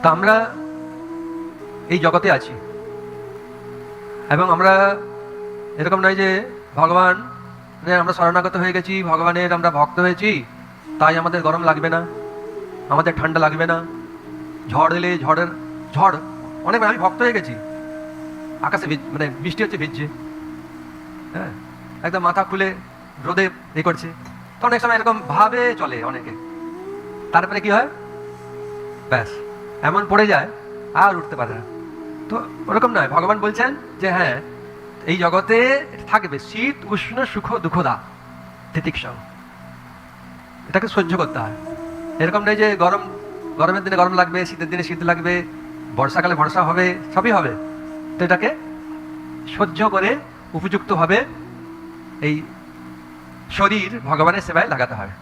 তা আমরা এই জগতে আছি এবং আমরা এরকম নয় যে ভগবান আমরা শরণাগত হয়ে গেছি, ভগবানের আমরা ভক্ত হয়েছি, তাই আমাদের গরম লাগবে না, আমাদের ঠান্ডা লাগবে না। ঝড় এলে ঝড় অনেক আমি ভক্ত হয়ে গেছি, আকাশে মানে বৃষ্টি হচ্ছে, ভিজছে, হ্যাঁ, একদম মাথা খুলে রোদে করছে, তো অনেক সময় এরকম ভাবে চলে অনেকে, তারপরে কি হয়, ব্যাস এমন পড়ে যায় আর উঠতে পারে না। তো ওরকম নয়, ভগবান বলছেন যে হ্যাঁ এই জগতে থাকবে শীত উষ্ণ সুখ দুঃখদা তিতিক্ষা, এটাকে সহ্য করতে হয়। এরকম নেই যে গরমের দিনে গরম লাগবে, শীতের দিনে শীত লাগবে, বর্ষাকালে বর্ষা হবে, সবই হবে। তো এটাকে সহ্য করে উপযুক্তভাবে এই শরীর ভগবানের সেবায় লাগাতে হয়।